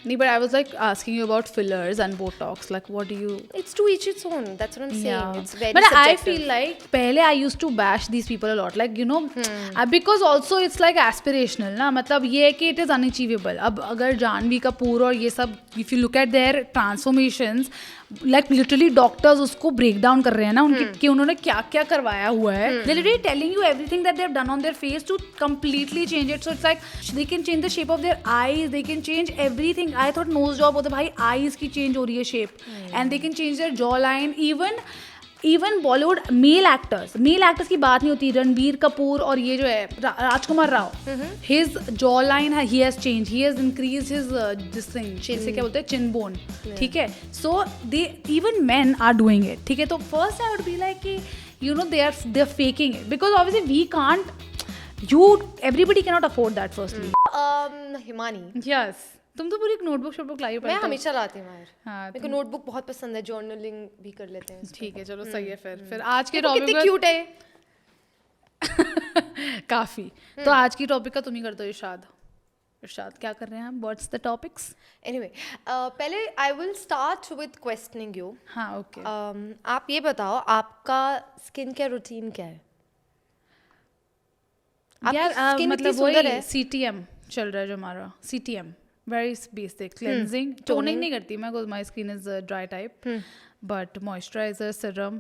नहीं, but I was like asking you about fillers and Botox. Like, what do you? It's to each its own. That's what I'm saying. Yeah. It's very But subjective. I feel like पहले I used to bash these people a lot. Like, you know, because also it's like aspirational ना. मतलब ये है कि it is unachievable. अब अगर जानवी कपूर और ये सब, if you look at their transformations, like literally doctors उसको break down कर रहे हैं ना उनकी कि उन्होंने क्या क्या करवाया हुआ है. They're literally telling you everything that they've done on their face to completely change it. So it's like they can change the shape of their eyes, they can change everything. I thought nose job होता भाई eyes की change हो रही है shape, and they can change their jawline. Even Bollywood male actors की बात नहीं होती. रणबीर कपूर और ये जो है राजकुमार Rao, his jawline he has changed, he has increased his this thing, जैसे क्या बोलते हैं chin bone, ठीक है. So they even men are doing it, ठीक है. तो first I would be like कि you know they're faking it because obviously we can't, everybody cannot afford that firstly. Himani, Yes. तुम तो पूरी एक नोटबुक शोटबुक लाई हो. मैं हमेशा लाती हूँ यार. हाँ, मेरे को नोटबुक बहुत पसंद है. जर्नलिंग भी कर लेते हैं. ठीक है, चलो सही है. फिर आज के कितनी टॉपिक क्यूट है. काफी. तो आज की टॉपिक का तुम ही कर दो. इरशाद क्या कर रहे हैं हम? What's the topics? एनीवे, पहले I will start with questioning you. हाँ, ओके. आप ये बताओ, आपका स्किन केयर रूटीन क्या है? यार मतलब वही CTM चल रहा है जो हमारा. CTM very basic cleansing, toning नहीं करती मैं because my skin is dry type, but moisturizer, serum,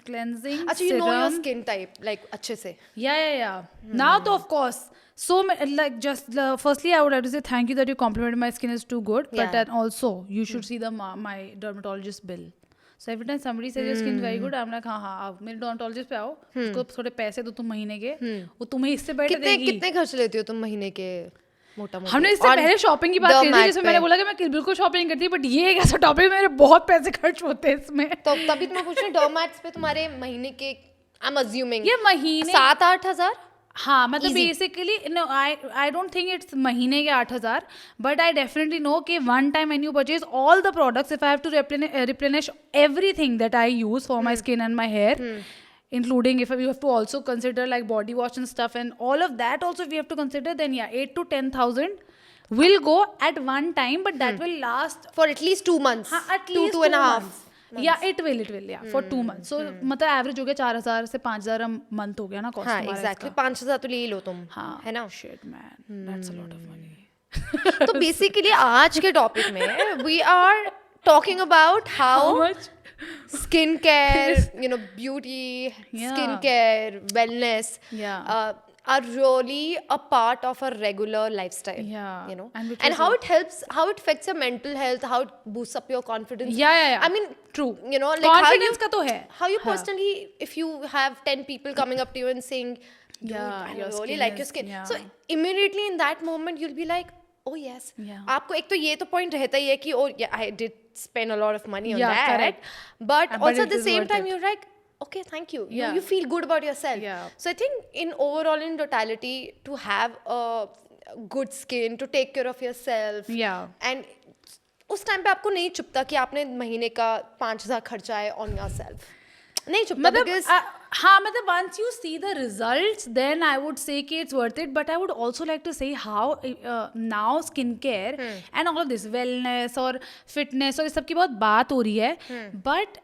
cleansing, अच्छा, you know your skin type like अच्छे से. Yeah. Now to of course. So like just firstly I would like to say thank you that you complimented my skin is too good, but then also you should see my dermatologist bill. So every time somebody says your skin is very good, I'm like हाँ आप मेरे dermatologist पे आओ, उसको थोड़े पैसे दो तुम महीने के, वो तुम्हें इससे बेटर देगी. कितने खर्च लेती हो तुम महीने के? मोटा-मोटा. हमने इससे पहले शॉपिंग की बात की थी, जिसमें मैंने बोला कि मैं बिल्कुल शॉपिंग करती, बट ये एक ऐसा टॉपिक मेरे बहुत पैसे खर्च होते हैं इसमें. तो तभी तो मैं पूछ रही हूँ डर्मैट्स पे तुम्हारे महीने के आई एम अज्यूमिंग ये महीने 7-8 हज़ार. हाँ मतलब basically no I don't think it's महीने के 8,000, बट आई डेफिनेटली नो कि one time when you purchase all the products, if I have to replenish everything that I use for my skin and my hair, including if you have to also consider like body wash and stuff and all of that also if you have to consider, then yeah 8 to 10,000 will go at one time, but that will last for at least 2 months. at least 2.5 months. Yeah, it will yeah for 2 months. So मतलब average हो गया 4,000 से 5,000 month हो गया ना cost. हाँ exactly 5,000 तो ले ही लो तुम. हाँ है ना. Shit man, that's a lot of money. तो बेसिकली आज के टॉपिक में we are talking about how skin care, you know, beauty, skin care, wellness, are really a part of a regular lifestyle. You know, and how it helps, how it affects your mental health, how it boosts up your confidence. I mean, true. You know, like confidence का तो है. How you personally, if you have 10 people coming up to you and saying, I really like your skin. So immediately in that moment you'll be like, oh yes. आपको एक तो ये तो point रहता ही है कि oh yeah, I did spend a lot of money on that. Correct. But also at the same time you're like, okay, thank you. You feel good about yourself. So I think in overall, in totality, to have a good skin, to take care of yourself. And उस time पे आपको नहीं चुपता कि आपने महीने का 5,000 खर्चा है on yourself. नहीं चुपता because हाँ मतलब once you see the results, then I would say कि it's worth it. But I would also like to say how now skincare and all of this wellness और fitness और इस सब की बहुत बात हो रही है, but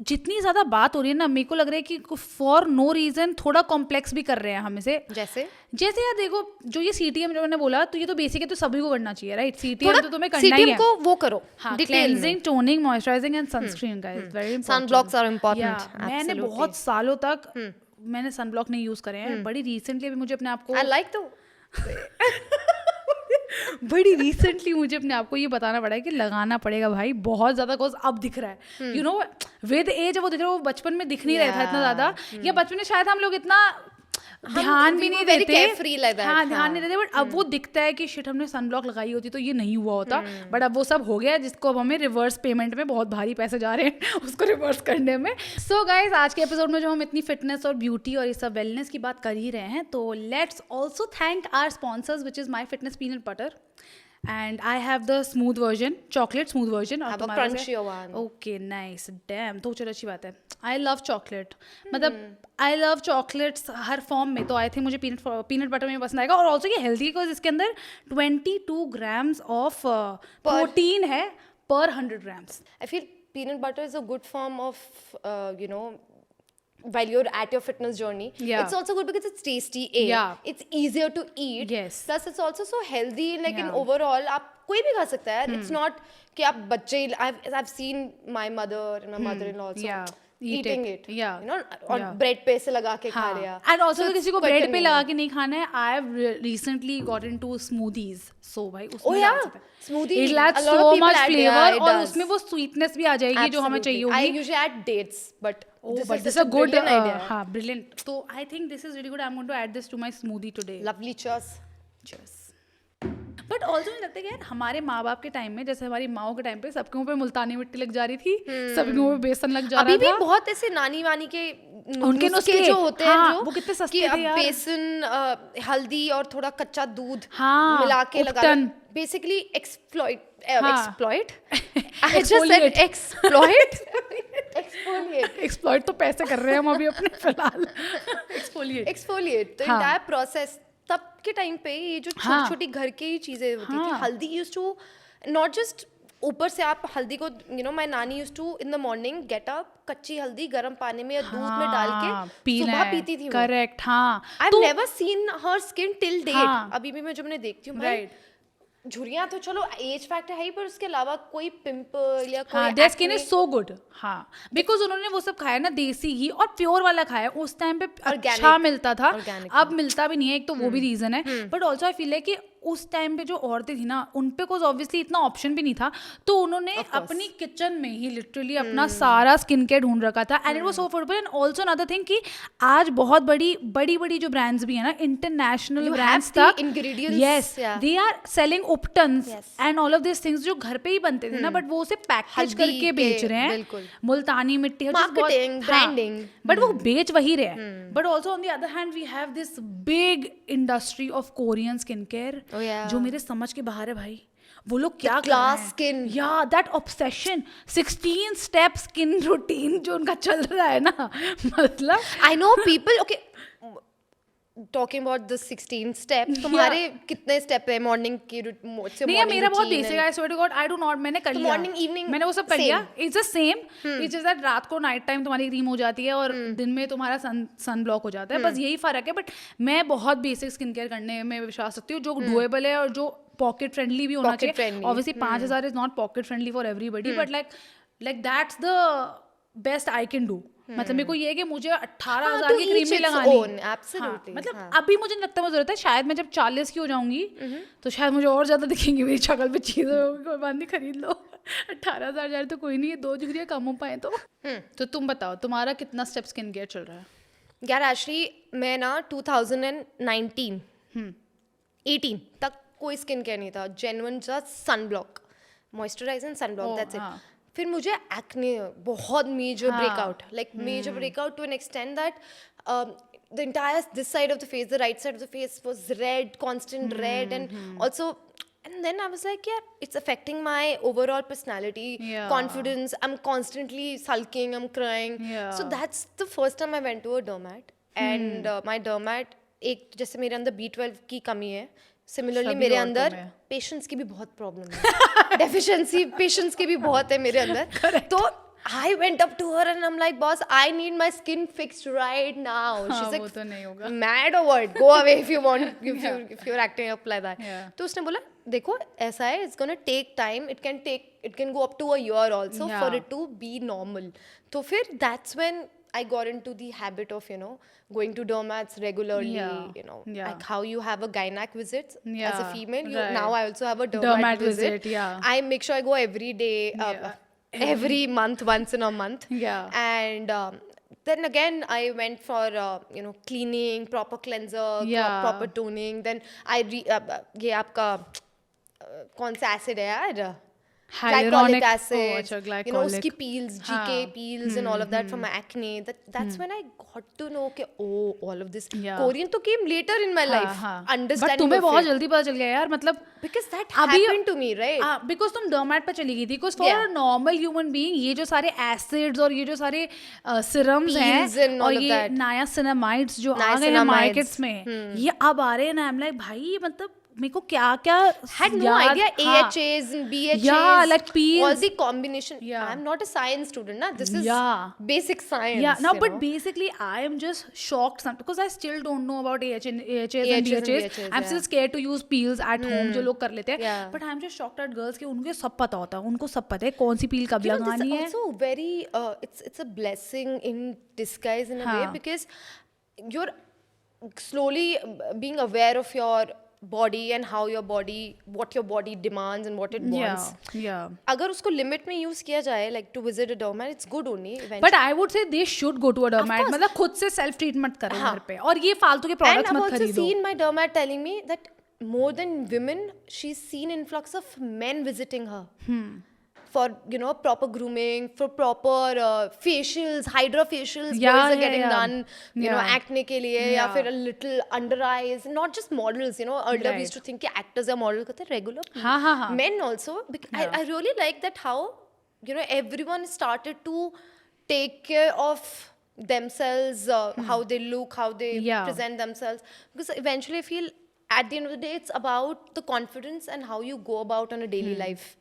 जितनी ज़्यादा बात हो रही है ना, मेरे को लग रहा है कि फॉर नो रीज़न थोड़ा कॉम्प्लेक्स भी कर रहे हैं हम इसे. जैसे यार देखो, जो ये CTM जो मैंने बोला, तो ये तो बेसिक है, तो सभी को करना चाहिए, राइट? CTM तो तुम्हें करना ही है. को वो करो. हाँ, cleansing, toning, moisturising and sunscreen guys, very important. Sunblocks are important. मैंने बहुत सालों तक मैंने सनब्लॉक नहीं यूज करे हैं. बड़ी रिसेंटली भी मुझे अपने आप को बड़ी रिसेंटली मुझे अपने आप को ये बताना पड़ा है कि लगाना पड़ेगा भाई, बहुत ज्यादा कॉज अब दिख रहा है. यू नो, विद एज वो दिख रहा है, वो बचपन में दिख नहीं रहा था इतना ज्यादा, या बचपन में शायद हम लोग इतना ध्यान भी नहीं देते. हाँ, ध्यान नहीं देते, बट अब वो दिखता है कि शिट हमने सनब्लॉक लगाई होती तो ये नहीं हुआ होता. बट अब वो सब हो गया, जिसको अब हमें रिवर्स पेमेंट में बहुत भारी पैसे जा रहे हैं उसको रिवर्स करने में. सो गाइज, आज के एपिसोड में जो हम इतनी फिटनेस और ब्यूटी और ये सब वेलनेस की बात कर ही रहे हैं, तो let's also thank our sponsors which is my fitness peanut butter. And I have the smooth version, chocolate smooth version. और have a crunchy one. Okay, nice. Damn, तो चलो अच्छी बात है. आई लव चॉकलेट, मतलब I love chocolates her form में. तो I think मुझे पीनट बटर में पसंद आएगा. और ऑल्सो ये हेल्थी बिकॉज इसके अंदर 22 grams ऑफ प्रोटीन है per 100 grams. I feel peanut butter is a good form of, while you're at your fitness journey. Yeah. It's also good because it's tasty. Yeah. It's easier to eat. Yes. Plus it's also so healthy. Like in Yeah. overall, आप कोई भी खा सकता है. It's not कि आप बच्चे. I've seen my mother and my mother-in-law also. Yeah. Eating it. Yeah. You know, और Yeah. bread पे से लगा के खा लिया. एंड ऑल्सो किसी को quite ब्रेड पे convenient. लगा के नहीं खाना है. I have recently got into smoothies. So भाई उसमें Oh, yeah. Smoothie. It A adds lot of so people much add, flavour. yeah, it और does. उसमें वो स्वीटनेस भी आ जाएगी जो हमें चाहिए Absolutely. I होगी. usually add dates, but this but is this such a a good brilliant idea. हाँ ब्रिलियंट. तो I think this is really good. I am going to add this to my smoothie today. Lovely, cheers. Cheers. But also मुझे लगता है कि यार हमारे माँ बाप के टाइम में, जैसे हमारी माओ के टाइम पे सबके मुंह पे मुल्तानी मिट्टी लग जा रही थी, सबके मुंह पे बेसन लग जा अभी रहा भी था. बहुत ऐसे नानी वानी के उनके नुस्खे जो होते हैं, हाँ, जो वो कितने सस्ते कि थे अब यार. बेसन, हल्दी और थोड़ा कच्चा दूध हाँ, मिला के लगा उपटन. Basically exploit. Exfoliate. I just said exploit. Exfoliate. Exploit तो पैसे कर रहे हैं हम अभी अपने फिलहाल. Exfoliate. तो हाँ. entire process तब के टाइम पे ये जो हाँ. छोटी छोटी घर के ही चीजें होती थी. हाँ. हल्दी यूज्ड टू नॉट जस्ट ऊपर से आप हल्दी को, my nani used to in the morning get up, कच्ची हल्दी गर्म पानी में या दूध में डाल के सुबह पीती थी. करेक्ट. हाँ, I have never seen her skin till date. हाँ. अभी भी मैं जब मैं देखती हूँ राइट. झुर्रियाँ तो चलो एज फैक्टर है ही, पर उसके अलावा कोई पिंपल या कोई हाँ, their skin is so good. हाँ, बिकॉज उन्होंने वो सब खाया ना, देसी घी और प्योर वाला खाया. उस टाइम पे अच्छा मिलता था. अब मिलता भी नहीं है. एक तो वो भी रीजन है. बट ऑल्सो आई फील है कि उस टाइम पे जो औरतें थी ना, उन पे कोई ऑब्वियसली इतना ऑप्शन भी नहीं था. तो उन्होंने अपनी किचन में ही लिटरली अपना सारा स्किन केयर ढूंढ रखा था. And it was so affordable. And also another thing कि आज बहुत बड़ी जो ब्रांड्स भी है ना, इंटरनेशनल ब्रांड्स तक, यस, दे आर सेलिंग उपटन्स and all of this things जो घर पे ही बनते थे ना, बट वो उसे पैकेज करके बेच रहे हैं. मुल्तानी मिट्टी, ब्रांडिंग, बट वो बेच वही रहे हैं. But also on the other hand we have this big industry of Korean skin care जो मेरे समझ के बाहर है भाई. वो लोग क्या कर रहे हैं. स्किन, या that obsession, 16 step skin routine जो उनका चल रहा है ना, मतलब I know people. Okay, talking about the 16 step, तुम्हारे कितने स्टेप है मॉर्निंग की? नहीं है, मेरा बहुत बेसिक है. I swear to God, I do not. मैंने कर लिया मॉर्निंग इवनिंग, मैंने वो सब कर लिया. It's the same. It's just that रात को नाइट टाइम तुम्हारी क्रीम हो जाती है और दिन में तुम्हारा सन ब्लॉक हो जाता है. बस यही फर्क है. बट मैं बहुत बेसिक स्किन केयर करने में विश्वास रखती हूँ, जो डुएबल है और जो पॉकेट फ्रेंडली भी होना चाहिए. Obviously 5,000 is not pocket friendly for everybody, but like that's the best I can do. मतलब मेरे को ये है कि मुझे 18,000 की क्रीम भी लगानी. मतलब अभी मुझे नहीं लगता मुझे जरूरत है. शायद मैं जब 40 की हो जाऊंगी तो शायद मुझे और ज्यादा दिखेंगी मेरी शक्ल पे चीजें. कोई बात नहीं, खरीद लो. 18,000 तो कोई नहीं है, 2 डिग्री कम हो पाए तो. तो तुम बताओ तुम्हारा कितना स्टेप स्किन केयर चल रहा है? यार एक्चुअली मैं ना 2019 18 तक कोई स्किन केयर नहीं था. Genuine just sun block, moisturiser and sun block, that's it. फिर मुझे एक्ने बहुत major breakout, like major breakout to an extent that the entire this side of the face, the right side of the face was red, constant red, and also, and then I was like, yeah, it's affecting my overall personality, confidence. I'm constantly sulking, I'm crying. So that's the first time I went to a dermat, and my dermat, एक जैसे मेरे अंदर B12 की कमी है, similarly मेरे अंदर patience की भी बहुत प्रॉब्लम है. डेफिशिएंसी पेशेंस की भी बहुत है मेरे अंदर. तो I went up to her and I'm like, boss, I need my skin fixed right now. She's like, तो नहीं होगा. mad or what? Go away if you want, if you're acting up like that. तो उसने बोला, देखो ऐसा है, it's gonna take time. It can go up to a year also for it to be normal. तो फिर that's when I got into the habit of, going to dermats regularly, like how you have a gynac visit as a female. Now I also have a dermat visit. I make sure I go every day, every month, once in a month. And then again I went for cleaning, proper cleanser, proper toning. Then I ये आपका कौन सा acid है यार? glycolic acid, अच्छा, you know, glycolic. उसकी peels, GK peels and all of that for my acne. That's when I got to know कि all of this Korean तो came later in my life. But Understanding तुम्हें of बहुत it. जल्दी पता चल गया यार, मतलब Because that happened to me, right? Because तुम डर्मेट पे चली गई थी, because for normal human being ये जो सारे एसिड्स और ये जो सारे सिरम्स हैं और ये नायासिनामाइड्स जो आ गए हैं मार्केट्स में, ये अब आ रहे हैं ना, आई एम लाइक भाई मतलब मेरे को क्या क्या had no idea AHAs and BHAs, like peels, all the combination. I'm not a science student, na. This is basic science. But basically I am just shocked because I still don't know about AHAs and BHAs. I'm still scared to use peels at home जो लोग कर लेते हैं, but I'm just shocked at girls कि उनको सब पता होता है, उनको सब पता है कौन सी पील कब लगानी है. Also very it's a blessing in disguise in a way, because you're slowly being aware of your body and what your body demands and what it wants. अगर उसको लिमिट में यूज किया जाए, like to visit a dermat, it's good only eventually. But I would say they should go to a dermat. मतलब खुद से self treatment करें घर पे, और ये फालतू के products मत खरीदो. And I've also seen my dermat telling me that more than women, she's seen influx of men visiting her. For, you know, proper grooming, for proper facials, hydra facials, boys are getting done, you know, acne के लिए, या फिर a little under eyes, not just models, you know, earlier we used to think कि actors are models करते regular, men also. I really like that how, you know, everyone started to take care of themselves, how they look, how they present themselves, because eventually I feel at the end of the day, it's about the confidence and how you go about on a daily life,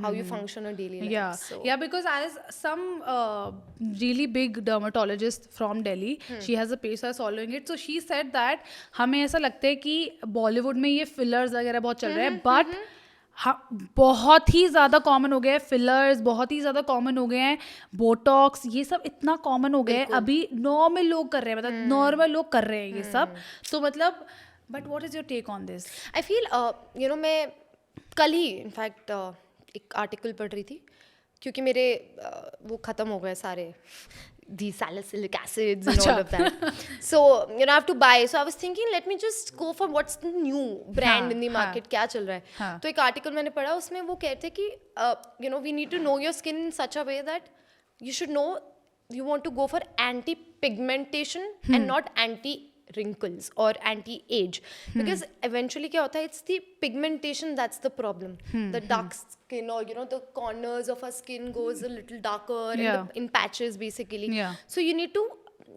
how you function on a daily life. Yeah, because as some really big dermatologist from Delhi, she has a page, so I was following it. So she said that हमें ऐसा लगता है कि बॉलीवुड में ये fillers वगैरह बहुत चल रहे हैं, बट बहुत ही ज़्यादा कॉमन हो गया है फिलर्स, बहुत ही ज़्यादा कॉमन हो गए हैं बोटॉक्स, ये सब इतना कॉमन हो गया है, अभी नॉर्मल लोग कर रहे हैं, मतलब नॉर्मल लोग कर रहे हैं ये सब. तो मतलब But what is your take on this? I feel, you know, मैं कल ही इनफैक्ट एक आर्टिकल पढ़ रही थी, क्योंकि मेरे वो ख़त्म हो गए सारे the salicylic acids and all of that. So, you know, I have to buy. So I was thinking, let me just go for what's the new brand in the market, क्या चल रहा है. तो एक आर्टिकल मैंने पढ़ा, उसमें वो कहते कि you know, we need to know your skin in such a way that you should know you want to go for anti-pigmentation and not anti-wrinkles or anti-age, because eventually क्या होता है, it's the pigmentation that's the problem. The dark skin, or you know, the corners of our skin goes a little darker in patches basically. So you need to,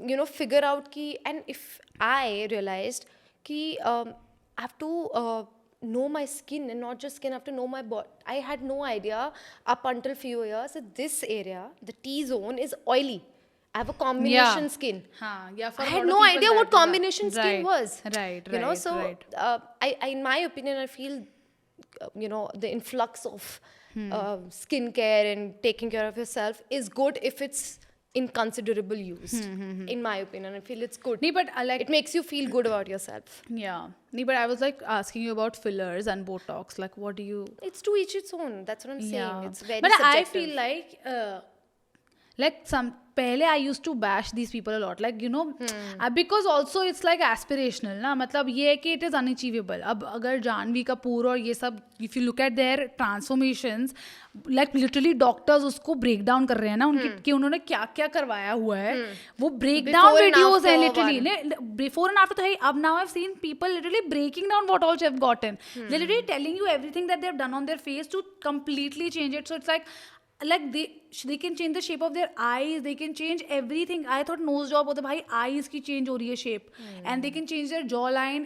you know, figure out ki, and if I realized ki I have to know my skin, and not just skin, I have to know my body. I had no idea up until few years that this area, the T-zone, is oily. I have a combination skin. I had no idea what combination skin was. Right. You know, so I, in my opinion, I feel, you know, the influx of skincare and taking care of yourself is good if it's in considerable use. In my opinion, I feel it's good. Nee, but like it makes you feel good about yourself. Yeah. Nee, but I was like asking you about fillers and Botox. Like, what do you? It's to each its own. That's what I'm saying. It's very but subjective. I feel like some. पहले I used to bash these people a lot, like, you know, because also it's like aspirational ना, मतलब ये है कि it is unachievable. अब अगर जानवी कपूर और ये सब, if you look at their transformations, like literally doctors उसको break down कर रहे हैं ना, उनकी कि उन्होंने क्या क्या करवाया हुआ है, वो break down videos हैं literally, before and after तो है. अब now I've seen people literally breaking down what all they've gotten, literally telling you everything that they've done on their face to completely change it. So it's like they can change the shape of their eyes, they can change everything. I thought nose job होता भाई, eyes की change हो रही है shape, and they can change their jawline.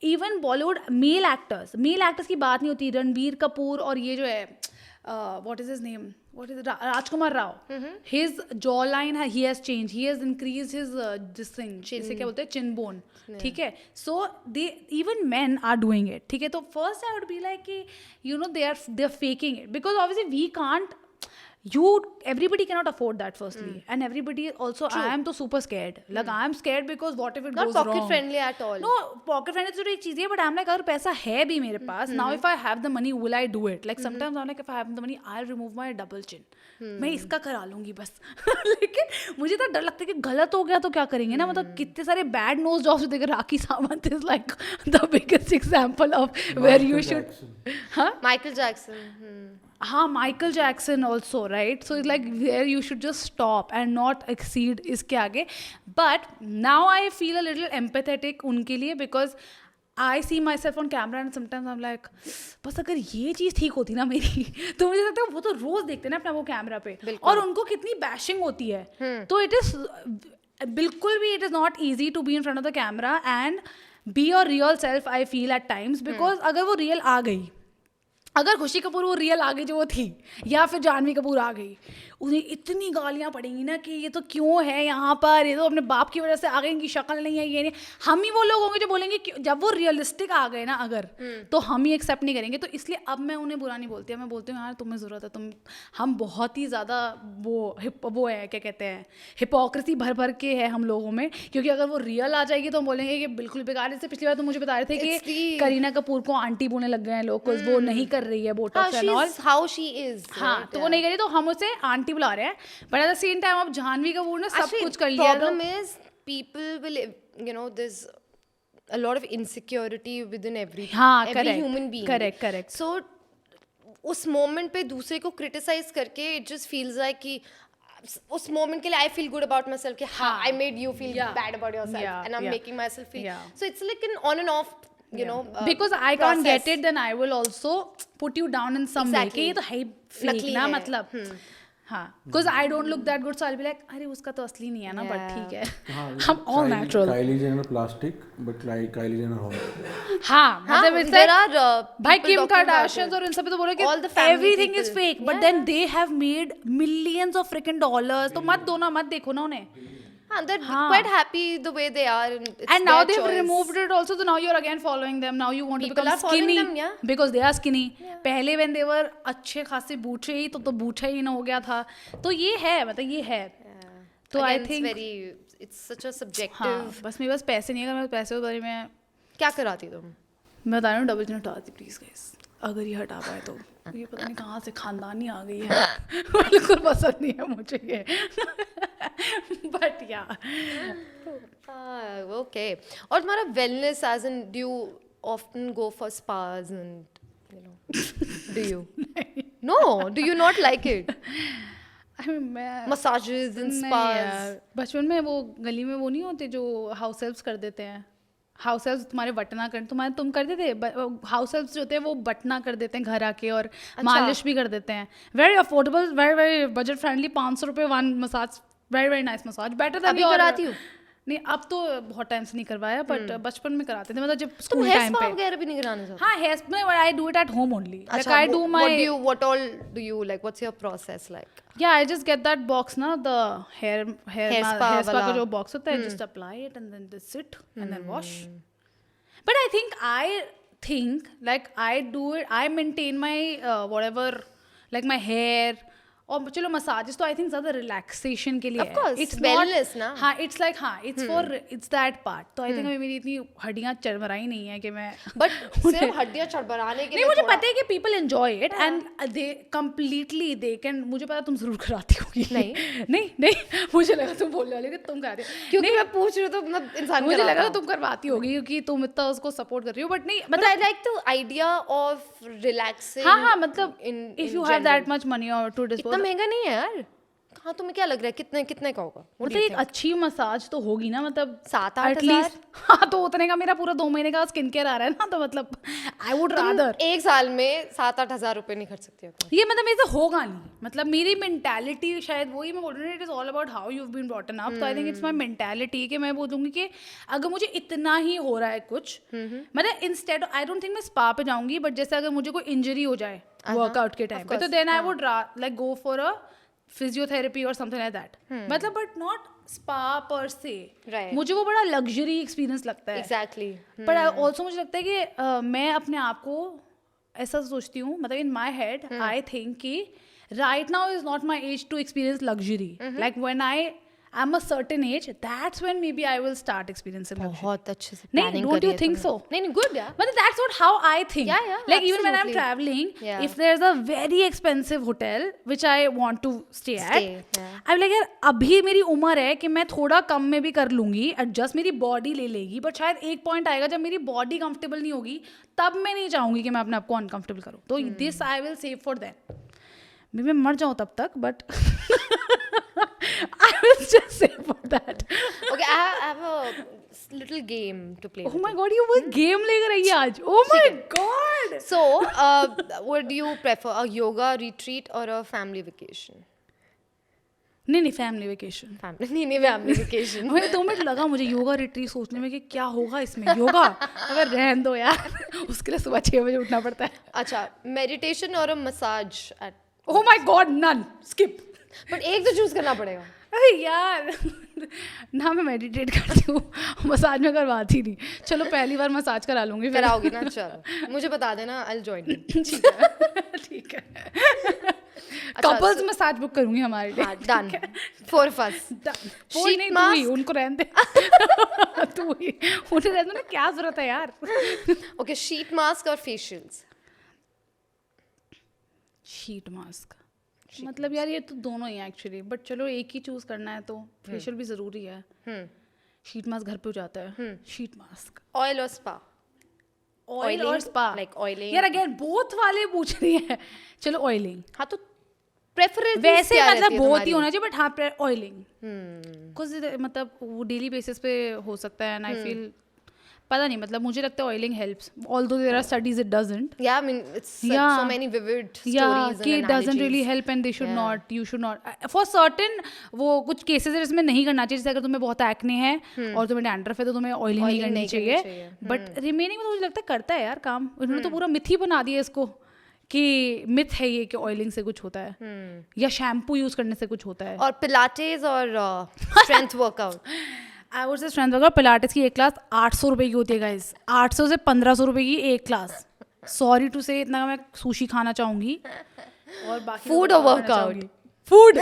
Even Bollywood male actors की बात नहीं होती. रणबीर कपूर और ये जो है what is his name, Rajkumar Rao, his jawline he has changed, he has increased his this thing, जिसे क्या बोलते हैं, chin bone. ठीक है. So even men are doing it. ठीक है. तो first I would be like, you know, they're faking it, because obviously we can't everybody cannot afford that firstly, and everybody also, I am तो super scared, like I am scared because what if it not goes pocket wrong, friendly at all. no pocket friendly तो एक चीज है, but I'm like अगर पैसा है भी मेरे पास, now if I have the money will I do it, like sometimes I'm like if I have the money I'll remove my double chin, मैं इसका करा लूंगी बस लेकिन मुझे तो डर लगता है कि गलत हो गया तो क्या करेंगे ना, मतलब कितने सारे बैड नोज जॉब्स देखकर Rakhi Sawant is like the biggest example of where you should, हाँ Michael Jackson. हाँ Michael Jackson also right, so is like where you should just stop and not exceed इसके आगे, but now I feel a little empathetic उनके लिए because I see myself on camera and sometimes I am like बस अगर ये चीज़ ठीक होती ना मेरी तो मुझे लगता है वो तो रोज देखते हैं ना अपना वो कैमरा पे, और उनको कितनी बैशिंग होती है, तो इट इज बिल्कुल भी it is not easy to be in front of the camera and be your real self I feel at times, because अगर वो रियल आ गई, अगर खुशी कपूर वो रियल आ गई जो वो थी, या फिर जानवी कपूर आ गई, उन्हें इतनी गालियाँ पड़ेंगी ना कि ये तो क्यों है यहाँ पर, ये तो अपने बाप की वजह से आ गई, इनकी शक्ल नहीं है, ये नहीं, हम ही वो लोग होंगे जो बोलेंगे कि जब वो रियलिस्टिक आ गए ना अगर तो हम ही एक्सेप्ट नहीं करेंगे, तो इसलिए अब मैं उन्हें बुरा नहीं बोलती, मैं बोलती हूँ यार तुम्हें ज़रूरत है, हम बहुत ही ज़्यादा वो है क्या कहते हैं हिपोक्रेसी भर भर के है हम लोगों में, क्योंकि अगर वो रियल आ जाएगी तो हम बोलेंगे कि बिल्कुल बेकार। जैसे पिछली बार तो मुझे बता रहे थे कि करीना कपूर को आंटी बोलने लग गए हैं लोग, वो नहीं कर रही है Botox and all, how she is, हाँ तो वो नहीं करी तो हम उसे आंटी बुला रहे हैं, but at the same time अब जानवी कपूर ने सब कुछ कर लिया। Problem is people will you know this a lot of insecurity within every human being, correct so उस मोमेंट पे दूसरे को क्रिटिसाइज करके it just feels like कि उस मोमेंट के लिए I feel good about myself कि हाँ I made you feel bad about yourself and I'm making myself feel, so it's like an on and off you know because I can't get it then I will also put you down in some way कि ये तो है fake ना, मतलब हाँ because I don't look that good so I'll be like अरे उसका तो असली नहीं है ना, but ठीक है हम all natural. Kylie Jenner plastic but like Kylie Jenner hot. हाँ मतलब there are भाई Kim Kardashian और इन सब पे तो बोले कि everything is fake but then they have made millions of freaking dollars, तो मत दो ना, मत देखो ना उन्हें, they're quite happy the way they are and now they've removed it also, so now you're again following them, now you want people to become skinny them, because they are skinny. पहले when they were अच्छे खासे बूढ़े ही तो बूढ़ा ही ना हो गया था, तो ये है मतलब ये है तो I think it's such a subjective. हाँ, बस मेरे पास पैसे नहीं है, अगर मेरे पैसे होते मैं क्या कराती तुम, मैं बता रही हूँ डबल चिन हटा दी प्लीज गाइस, अगर ये हटा पाए तो ये पता नहीं कहाँ से खानदानी आ गई है बिल्कुल पसंद नहीं है मुझे ये बट या ओके। और तुम्हारा wellness as in do you often go for spas and you know do you know do you not like it massages and spas? बचपन में वो गली में वो नहीं होते जो हाउस हेल्प्स कर देते हैं, हाउस हेल्प्स तुम्हारे बटना कर तुम करते थे, हाउस हेल्प्स जो होते हैं वो बटना कर देते हैं घर आके और मालिश भी कर देते हैं, very affordable very budget friendly, 500 रुपये one massage, very very nice massage, better than अभी कराती हूँ नहीं अब तो बहुत टाइम से नहीं करवाया, बट बचपन में कराते थे, मतलब जब तुम स्कूल हेयर टाइम स्पा पे वगैरह भी नहीं कराने जाते? हाँ hair spa I do it at home only, like I do my what all do you like, what's your process like? Yeah, I just get that box na, the hair spa का जो box होता है, just apply it and then just sit and then wash. But I think like I do it, I maintain my whatever like my hair और चलो massages तो I think ज़्यादा relaxation के लिए इट्स वेलनेस ना, हाँ इट्स लाइक हाँ it's for its that part, तो आई थिंक अभी मेरी इतनी हड्डियाँ चरमराई नहीं है कि मैं बट सिर्फ हड्डियाँ चरमराने के नहीं, मुझे पता है कि people enjoy it and they completely they can, मुझे पता तुम जरूर कराती होगी, नहीं मुझे लगा तुम बोलने वाले कि तुम कराती हो, क्योंकि मैं पूछ रही हूँ तो मतलब इंसान मुझे लगा तुम करवाती होगी क्योंकि तुम इतना उसको सपोर्ट कर रही हो, बट नहीं मतलब I like the idea of relaxing. हाँ मतलब if you have that much money और टू डिस्पोज, महंगा नहीं है यार, हाँ तुम्हें क्या लग रहा है कितने का होगा? मतलब एक अच्छी मसाज तो होगी ना, मतलब 7-8 हज़ार, हाँ तो उतने का मेरा पूरा 2 महीने का स्किन केयर आ रहा है ना, तो मतलब आई वुड रादर एक साल में 7-8 हज़ार रुपए नहीं खर्च सकती हो ये, मतलब मेरे से होगा नहीं, मतलब मेरी मेंटालिटी शायद वही मैं बोल रही हूँ, it is all about how you have been brought up, तो I think it's my mentality कि मैं बोलूँगी कि अगर मुझे इतना ही हो रहा है कुछ, मतलब इंस्टेड आई डोंट थिंक मैं स्पा पे जाऊंगी, बट जैसे अगर मुझे कोई इंजरी हो जाए वर्कआउट के टाइम पे, तो then I would like go for a physiotherapy और समथिंग लाइक दैट, मतलब but not spa per se, मुझे वो बड़ा लग्जरी एक्सपीरियंस लगता है एग्जैक्टली, बट ऑल्सो मुझे लगता है कि मैं अपने आप को ऐसा सोचती हूँ, मतलब इन माई हेड आई थिंक कि right now is not my age to experience luxury. Like when I'm a certain age, that's when maybe I will start experiencing luxury. बहुत अच्छे से नहीं, planning don't करी you है think तुमने. so? नहीं, good यार. But that's what how I think. Yeah, like even when I'm absolutely. traveling, Yeah. if there's a very expensive hotel which I want to stay at, yeah. I'm like यार अभी मेरी उम्र है कि मैं थोड़ा कम में भी कर लूंगी, एडजस्ट मेरी बॉडी ले लेगी, बट शायद एक पॉइंट आएगा जब मेरी बॉडी कंफर्टेबल नहीं होगी, तब मैं नहीं चाहूंगी कि मैं अपने आप को अनकंफर्टेबल करूँ. तो this I will save for that. मैं मर जाऊँ तब तक, but I will just say for that. Okay, I have a little game to play. Oh my god, you वो game लेकर आई है आज. Oh my god. So, what do you prefer, a yoga retreat or a family vacation? नहीं family vacation. नहीं family vacation. मुझे 2 minute लगा मुझे yoga retreat सोचने में कि क्या होगा इसमें. योगा अगर रहन दो यार, उसके लिए सुबह 6 बजे उठना पड़ता है. अच्छा, meditation or a massage at. Oh my god, none. Skip. But एक तो choose करना पड़ेगा. अरे यार ना मैं मेडिटेट करती हूँ, मसाज में करवाती नहीं. चलो पहली बार मसाज करा लूंगी. कराओगी ना, चलो मुझे बता देना, I'll join you. ठीक है. कपल्स मसाज बुक करूंगी हमारे लिए. Done. 4 of us. Sheet नहीं, तू ही, उनको रहने दे. तू ही, उन्हें रहने दो ना, क्या जरूरत है यार. Okay, sheet mask or facials? Sheet mask. मतलब यार ये तो दोनों ही एक्चुअली, बट चलो एक ही चूज करना है तो फेशियल भी जरूरी है. शीट मास्क घर पे हो जाता है. Sheet mask. Oil or spa? Oil और स्पा. Like oiling. यार अगेन बोथ वाले पूछ रही है. चलो ऑयलिंग. हाँ तो preference वैसे क्या मतलब रहती है बहुत ही तुम्हारी? होना चाहिए, बट हाँ ऑयलिंग. कुछ मतलब वो डेली बेसिस पे हो सकता है. एंड आई फील पता नहीं, मतलब मुझे लगता है oiling helps, although there are studies it doesn't. Yeah, I mean it's so many vivid stories and कि it doesn't really analogies. help and they should not, you should not. For certain वो कुछ cases है जिसमें नहीं करना चाहिए, जैसे अगर तुम्हें बहुत एक्ने है और तुम्हें डैंड्रफ है तो तुम्हें ऑयलिंग नहीं करनी चाहिए. बट रिमेनिंग में तो मुझे लगता है करता है यार काम. उन्होंने तो पूरा मिथ ही बना दिया इसको कि मिथ है ये कि ऑयलिंग से कुछ होता है या शैम्पू यूज करने से कुछ होता है. और पिलाटेस और strength workout. I would say strength workout. Pilates की एक क्लास 800 रुपए की होती है गाइस. 800 से 1500 रुपए की एक क्लास. सॉरी टू से, इतना मैं सुशी खाना चाहूंगी. और बाकी Food or workout? Food.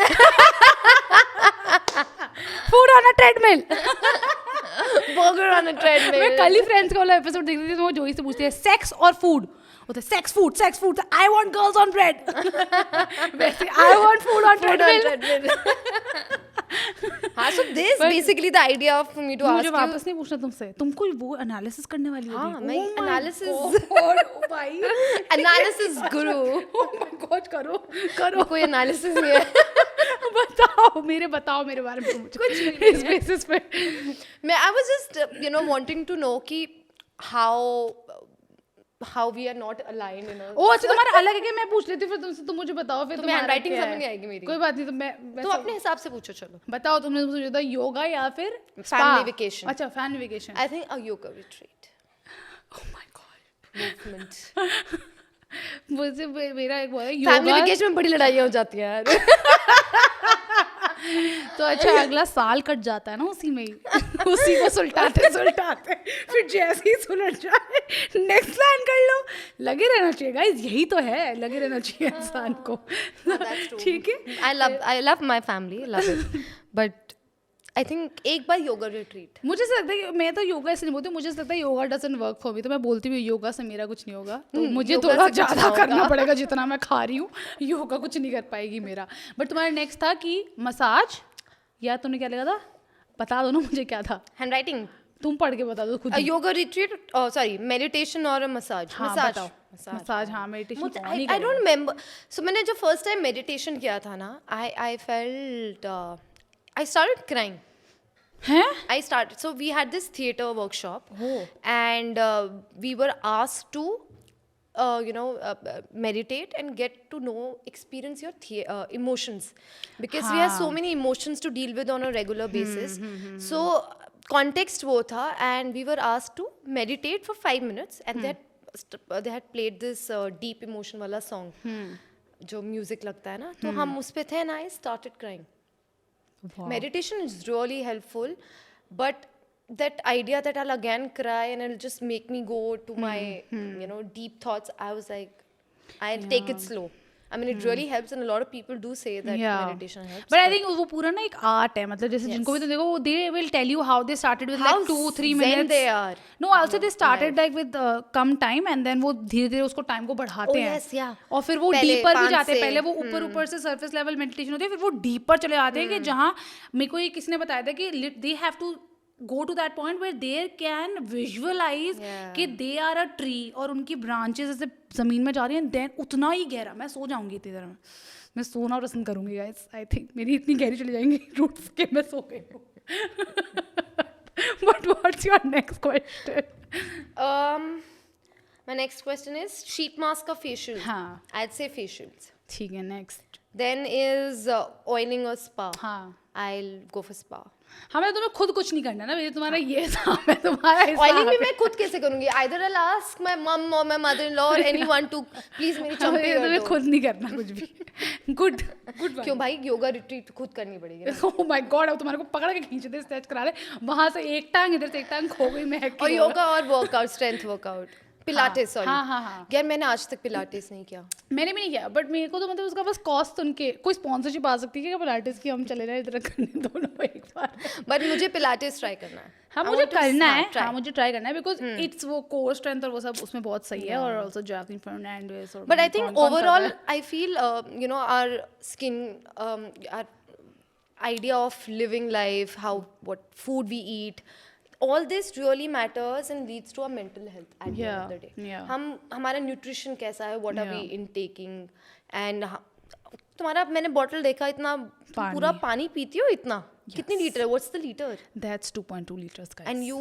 Food on a treadmill. Burger on a treadmill. मैं कल ही फ्रेंड्स का वाला एपिसोड देख रही थी, तो वो जोई से पूछती है सेक्स और फूड. होता है sex food. I want girls on bread. वैसे I want food on treadmill. हाँ, so this basically the idea of me to ask मुझे you. वापस नहीं पूछना तुमसे. तुमको वो एनालिसिस करने वाली होगी. हाँ, मैं analysis. भाई Analysis guru. Oh my God, करो. कोई analysis नहीं है. बताओ मेरे बारे में कुछ इस बेसिस पे. मैं I was just wanting to know कि how we are not aligned in a. ओ अच्छा, तुम्हारा अलग है कि मैं पूछ लेती हूँ फिर तुमसे, तुम मुझे बताओ फिर. तुम्हें handwriting समझ नहीं आएगी मेरी. कोई बात नहीं, तो मैं तुम अपने हिसाब से पूछो. चलो बताओ. तुमने मुझे पूछा योगा या फिर Family vacation. अच्छा family vacation. I think a yoga retreat. Oh my God. Movement. मुझे मेरा एक वो है Family योगा. vacation में बड़ी लड़ाइयाँ हो जाती हैं यार. तो अच्छा अगला साल कट जाता है ना उसी में ही. उसी को सुलटाते फिर जैसे ही सुलट जाए नेक्स्ट प्लान कर लो. लगे रहना चाहिए गाइस, यही तो है, लगे रहना चाहिए इंसान को. ठीक है. I love my family, love it. But I think एक बार योगा रिट्रीट. मुझे ऐसा लगता है कि मैं तो योगा ऐसे नहीं बोलती, मुझे ऐसा लगता है yoga doesn't work for me. तो मैं बोलती भी योगा से मेरा कुछ नहीं होगा, तो मुझे योगा थोड़ा से कुछ ज़्यादा ना करना होगा. पड़ेगा जितना मैं खा रही हूँ. योगा कुछ नहीं कर पाएगी मेरा. बट तुम्हारा नेक्स्ट था कि मसाज, या तुमने क्या लिखा था बता दो ना मुझे क्या था. Handwriting. तुम पढ़ के बता दो खुद. A yoga retreat, sorry, meditation or a massage? हाँ, Massage. बताओ. मसाज. हाँ meditation. I don't remember. So मैंने जब first time meditation किया था ना, I felt I started crying. हैं? I started. So we had this theater workshop, Oh. and we were asked to, meditate and get to know, experience your emotions, because we have so many emotions to deal with on a regular basis. So context वो था, and we were asked to meditate for 5 minutes, and they had played this deep emotion वाला song, जो music लगता है ना, तो हम उस पे थे, and I started crying. Wow. Meditation is really helpful, but that idea that I'll again cry and it'll just make me go to my deep thoughts, I was like, I'll take it slow. I mean, it really helps, and a lot of people do say that meditation helps. But I think वो पूरा ना एक art है, मतलब जैसे जिनको भी तुम देखो, they will tell you how they started with like 2-3 minutes. they are. No, also they started like with come time, and then वो धीरे-धीरे उसको टाइम को बढ़ाते हैं. Yes, yeah. और फिर वो डीपर भी जाते हैं. पहले वो ऊपर से सरफेस लेवल मेडिटेशन होती है, फिर वो डीपर चले जाते हैं कि जहाँ मेरे को ये किसी ने बताया था कि they have to go to that point where they can visualize कि they are a tree और उनकी branches ऐसे जमीन में जा रही हैं, then उतना ही गहरा. मैं सो जाऊंगी इतनी देर में, मैं सोना पसंद करूंगी guys. I think मेरी इतनी गहरी चली जाएंगी रूट्स के मैं सो गई हूँ. But what's your next question? My next question is sheet mask or facials? हाँ. I'd say facials. ठीक है, next. Then is oiling or spa? हाँ. I'll go for spa. हमें तुम्हें खुद कुछ नहीं करना ना, मेरे तुम्हारा ये था, मैं तुम्हारा ऑयलिंग भी मैं खुद कैसे करूंगी? Either I'll ask my mom or my mother-in-law or anyone to please मेरी चंपी कर दो. तुम्हें खुद नहीं करना कुछ भी. गुड क्यों भाई, योगा रिट्रीट खुद करनी पड़ेगी. ओह माय गॉड, अब तुम्हारे को पकड़ के खींच दे, स्ट्रेच करा दे, वहां से एक टांग इधर से एक टांग खो गई मैं. और योगा और workout, strength workout, Pilates. Sorry, हाँ. यार मैंने आज तक पिलाटेस नहीं किया. मैंने भी नहीं किया, बट मेरे को तो मतलब उसका बस कॉस्ट सुन के कोई स्पॉन्सरशिप आ सकती है क्या पिलाटेस की? हम चले जाए इधर करने दोनों एक बार. बट मुझे पिलाटेस ट्राई करना है. हाँ, मुझे करना है. हाँ, मुझे ट्राई करना है बिकॉज इट्स वो कोर स्ट्रेंथ और वो सब उसमें बहुत सही है. और also Jacqueline Fernandez. But I think overall I feel you know our skin, our idea of living life, how what food we eat, all this really matters and leads to our mental health at the end of the day. हम हमारा nutrition कैसा है, what are we intaking, and तुम्हारा मैंने bottle देखा, इतना पूरा पानी पीती हो इतना. कितनी लीटर है? What's the liter? That's 2.2 liters guys. And you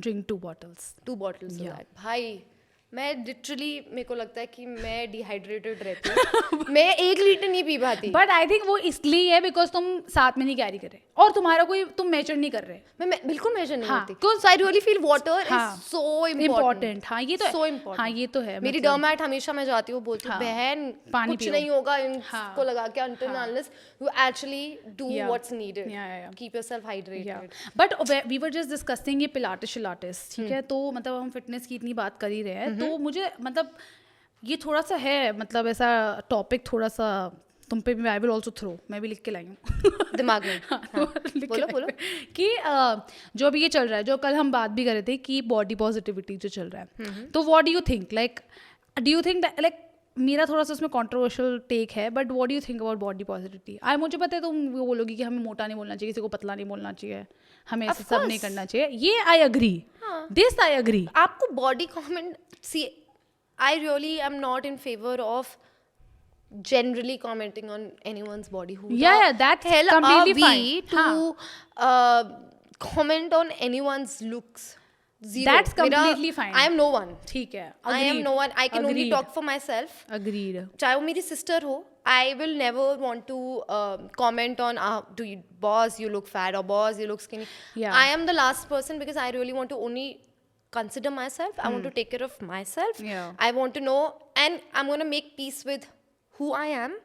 drink 2 bottles. 2 bottles of that. भाई मैं लिटरली, मेरे को लगता है कि मैं डिहाइड्रेटेड रहती हूँ. मैं 1 लीटर नहीं पी पाती. बट आई थिंक वो इसलिए है बिकॉज तुम साथ में नहीं कैरी कर रहे और तुम्हारा कोई तुम मेजर नहीं कर रहे. मैं बिल्कुल मेजर नहीं करती. Because I really feel water is so important. हाँ, ये तो सो इम्पोर्टेंट. हाँ, ये तो है. मेरी डर्मैट हमेशा मैं जाती हूँ, बोलती हूँ बहन पानी कुछ नहीं होगा इनको लगा के, until unless you actually do what's needed. Keep yourself hydrated. But we were just discussing ये पिलाटेस, ठीक है, तो मतलब हम फिटनेस की इतनी बात कर ही रहे हैं, तो मुझे मतलब ये थोड़ा सा है, मतलब ऐसा टॉपिक थोड़ा सा तुम पे भी, आई विल ऑल्सो थ्रो, मैं भी लिख के लाई हूँ दिमाग में. बोलो कि जो अभी ये चल रहा है, जो कल हम बात भी कर रहे थे कि बॉडी पॉजिटिविटी जो चल रहा है, तो what do you think, like do you think like, मेरा थोड़ा सा उसमें कंट्रोवर्शियल टेक है, but what do you think about body positivity? मुझे पता है तुम वो बोलोगी कि हमें मोटा नहीं बोलना चाहिए, किसी को पतला नहीं बोलना चाहिए, हमें ऐसे सब नहीं करना चाहिए. ये I agree, this I agree. आपको body comment, see I really am not in favor of generally commenting on anyone's body. Who that's hell completely are we fine to comment on anyone's looks? Zero. That's completely fine. I am no one. ठीक है. I am no one. I can only talk for myself. Agreed. चाहे वो मेरी sister हो, I will never want to comment on boss you look fat or boss you look skinny. Yeah. I am the last person because I really want to only consider myself. I want to take care of myself. I want to know, and I'm going to make peace with who I am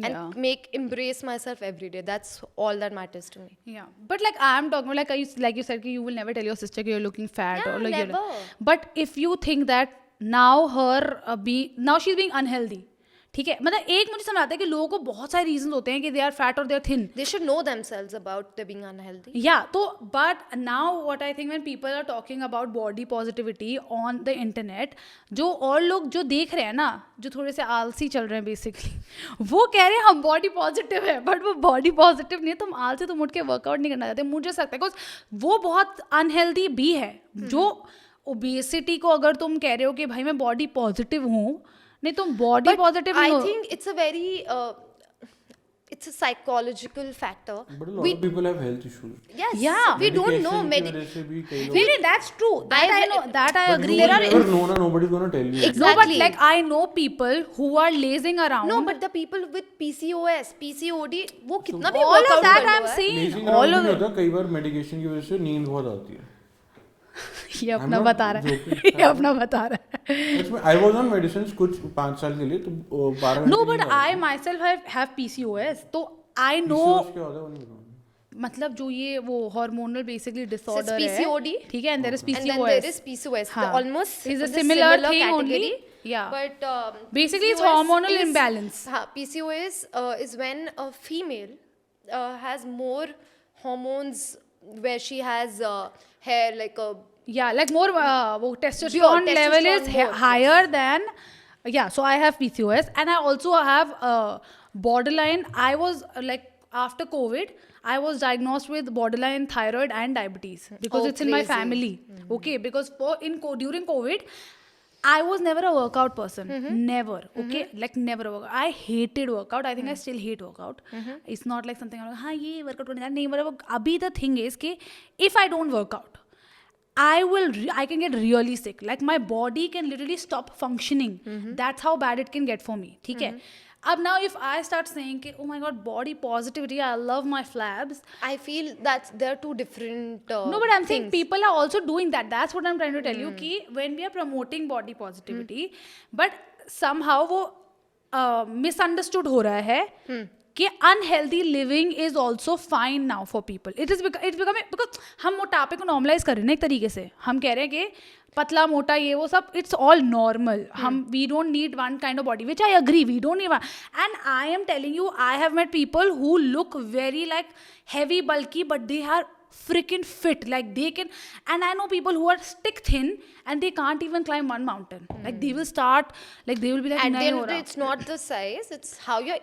and embrace myself every day. That's all that matters to me. Yeah, but like I am talking like you said, you will never tell your sister you're looking fat, or like never. But if you think that now now she's being unhealthy, ठीक है, मतलब एक मुझे समझ आता है कि लोगों को बहुत सारे रीजन होते हैं कि दे आर फैट और they are thin. They should know themselves about they being unhealthy. Yeah, तो but now what I think when people are talking about body positivity on the internet, जो और लोग जो देख रहे हैं ना, जो थोड़े से आलसी चल रहे हैं बेसिकली, वो कह रहे हैं हम बॉडी पॉजिटिव है, बट वो बॉडी पॉजिटिव नहीं है. तुम आलसी, तुम उठ के वर्कआउट नहीं करना चाहते, मुझे सकता है बिकॉज वो बहुत अनहेल्दी भी है. जो ओबेसिटी को अगर तुम कह रहे हो कि भाई मैं बॉडी पॉजिटिव हूँ, नहीं तुम बॉडी पॉजिटिव नहीं हो. I think it's a very it's a psychological factor. But a lot of people have health issues. Yes. Yeah. We don't know. Really, that's true. That I know. That I agree. But you never know, nobody's gonna tell you. Exactly. No, but like I know people who are lazing around. No, but the people with PCOS, PCOD, वो कितना भी all of that I'm saying. Lazing around नहीं होता, कई बार medication की वजह से नींद बहुत आती है. ये अपना बता रहा है. ये अपना बता रहा है. I was on medicines कुछ 5 साल के लिए, तो 12 No, but I myself have PCOS, तो I know. PCOS क्या होता है वो नहीं पता. मतलब जो ये वो हार्मोनल बेसिकली डिसऑर्डर है, PCOD, ठीक है, and there is PCOS. And then there is PCOS. हाँ. Almost is a similar thing category. only. Yeah. But Basically, it's PCOS hormonal is- imbalance. PCOS is when a female has more hormones, where she has hair like a Yeah, like more wo testosterone level is testosterone more, higher than, yeah. So I have PCOS, and I also have borderline. I was like, after COVID, I was diagnosed with borderline thyroid and diabetes because Oh, it's in my crazy. family. Okay, because during COVID, I was never a workout person. Never. Okay, like never a workout. I hated workout. I think I still hate workout. It's not like something I'm like, हाँ ये workout करने जाना नहीं. But अभी the thing is कि if I don't work out, I can get really sick. Like my body can literally stop functioning. That's how bad it can get for me. ठीक है. अब now if I start saying कि oh my god, body positivity, I love my flabs. I feel that they're two different No, but I'm saying things. people are also doing that. That's what I'm trying to tell you. कि when we are promoting body positivity, but somehow वो misunderstood हो रहा है कि unhealthy living is also fine now for people. It's becoming because हम मोटापे को normalize कर रहे हैं ना एक तरीके से. हम कह रहे हैं कि पतला मोटा ये वो सब it's all normal. हम we don't need one kind of body, which I agree, we don't need one. And I am telling you, I have met people who look very like heavy, bulky, but they are freaking fit. Like they can, and I know people who are stick thin and they can't even climb one mountain. Like they will start, like they will be like, At the "Nahi end ho of the day, raha." it's not the size, it's how your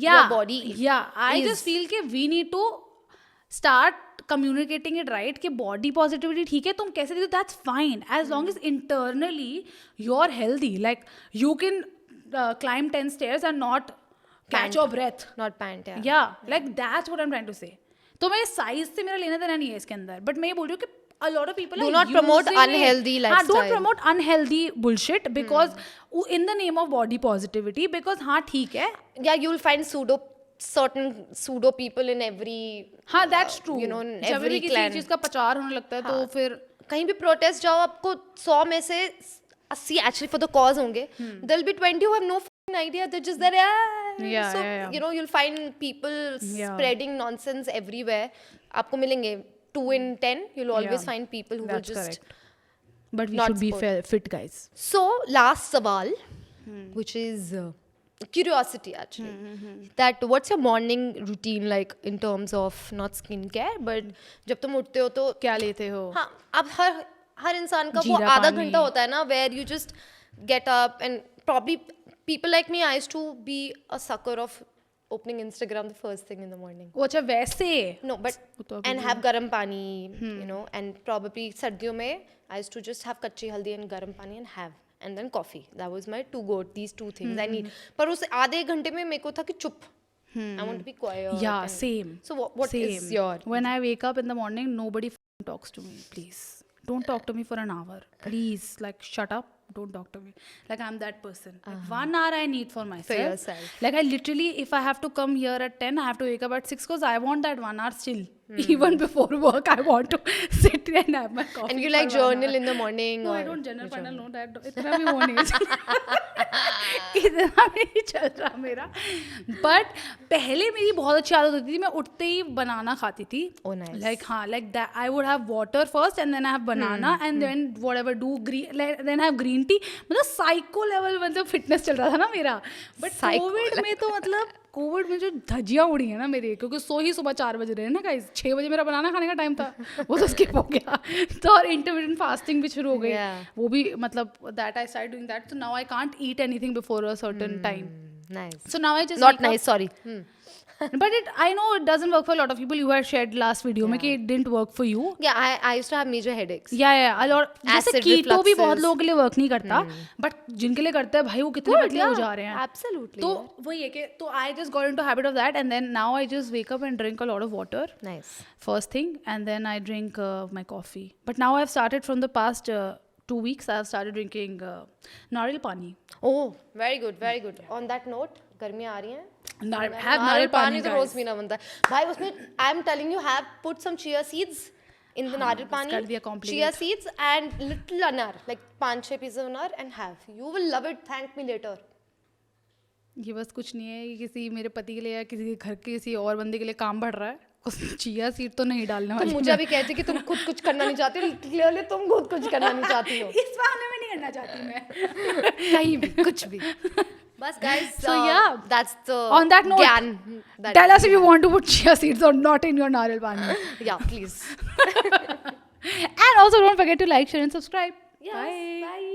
Yeah, body yeah. I is. just feel कि we need to start communicating it right कि body positivity ठीक है तुम कैसे दे दो, that's fine as long as internally you're healthy. Like you can climb 10 stairs and not catch Pant. your breath. not pant. Yeah, like that's what I'm trying to say. तो मैं size से मेरा लेना देना नहीं है इसके अंदर, बट मैं ये बोल रही हूँ कि a lot of people Do are not promote using unhealthy हाँ, lifestyle. don't promote unhealthy bullshit because in the name of body positivity, because हाँ ठीक है, Yeah, you'll find certain pseudo people in every हाँ that's true. you know, in जब भी every किसी clan. चीज का प्रचार होने लगता है तो फिर कहीं भी प्रोटेस्ट जाओ, आपको 100 में से 80 actually for the cause होंगे. There'll be 20 who have no fucking idea. They're just there. Yeah, So yeah. you know, you'll find people spreading nonsense everywhere. आपको मिलेंगे 2 in 10. You'll always Yeah. find people who That's will just. correct. But we not should be support. fit guys. So last सवाल, which is curiosity actually. That what's your morning routine like in terms of not skincare, but जब तुम उठते हो तो क्या लेते हो? हाँ, अब हर इंसान का वो जीरा आधा पानी. घंटा होता है ना, where you just get up and probably people like me, I used to be a sucker of opening Instagram the first thing in the morning. वो अच्छा वैसे No, but वो तो अभी and have garam pani, you know, and probably सर्दियों में I used to just have कच्ची हल्दी and garam pani and have, and then coffee. That was my these two things I need. पर उस आधे घंटे में मेरे को था कि चुप. I want to be quiet. Yeah, and- same. So what Same. is your? When I wake up in the morning, nobody talks to me. Please don't talk to me for an hour. Please, like shut up. Don't talk to me. Like I'm that person. Like 1 hour I need for myself. yourself. Like I literally, if I have to come here at 10, I have to wake up at 6 because I want that 1 hour still. Even before work, I want to sit and have my coffee. And you for like 1 hour. journal in the morning? No, or I don't journal. Final no, that इतना भी वो नहीं है। इतना भी नहीं चल रहा मेरा। But पहले मेरी बहुत अच्छी आदत होती थी, मैं उठते ही बनाना खाती थी। Oh, nice. Like हाँ, like that. I would have water first and then I have banana and then whatever do green, then I have green tea. मतलब psycho level मतलब fitness चल रहा था ना मेरा। But COVID में तो मतलब कोविड में जो धज्जियाँ उड़ी हैं ना मेरी, क्योंकि सो ही सुबह 4 बज रहे हैं ना गाइस, 6 बजे मेरा बनाना खाने का टाइम था, वो तो स्किप हो गया। तो और इंटरमिटेंट फास्टिंग भी शुरू हो गई, वो भी मतलब that I start doing that, so now I can't eat anything before a certain time. Nice. So now I just Not wake up. nice, sorry. But I know it doesn't work for a lot of people. You had shared last video में कि it didn't work for you. Yeah, I used to have major headaches. Yeah, a lot. जैसे Acid कीटो भी बहुत refluxes. लोगों के लिए work नहीं करता, बट जिनके लिए करता है भाई वो कितने Good, पतले हो yeah, जा रहे हैं. absolutely, तो वही है कि तो I just got into habit of that and then now I just wake up and drink a lot of water. Nice. First thing, and then I drink my coffee. But now I've started from the past 2 weeks. I've started drinking nariyal pani. Oh, very good, very good. On that note, गर्मी आ रही है. Have nariyal pani, तो guys. रोज पीना बनता है भाई. उसमें I am telling you, have put some chia seeds in the nariyal pani, कर दिया complicated. chia seeds and little anar, like 5-6 pieces of anar, and have. You will love it. Thank me later. ये बस कुछ नहीं है, ये किसी मेरे पति के लिए या किसी घर के किसी और बंदे के लिए काम बढ़ रहा है. चिया सीड तो नहीं डालने तुम वाली. मुझे अभी कहते कि तुम खुद कुछ करना नहीं चाहती हो. क्लियरली तुम खुद कुछ करना नहीं चाहती हो. इस बहाने में नहीं करना चाहती मैं. कहीं भी कुछ भी. बस guys, So, yeah. that's the On that note, gyan that tell us if you want to put chia seeds or not in your nariyal pani. yeah, please. And also don't forget to like, share and subscribe. Yes, bye.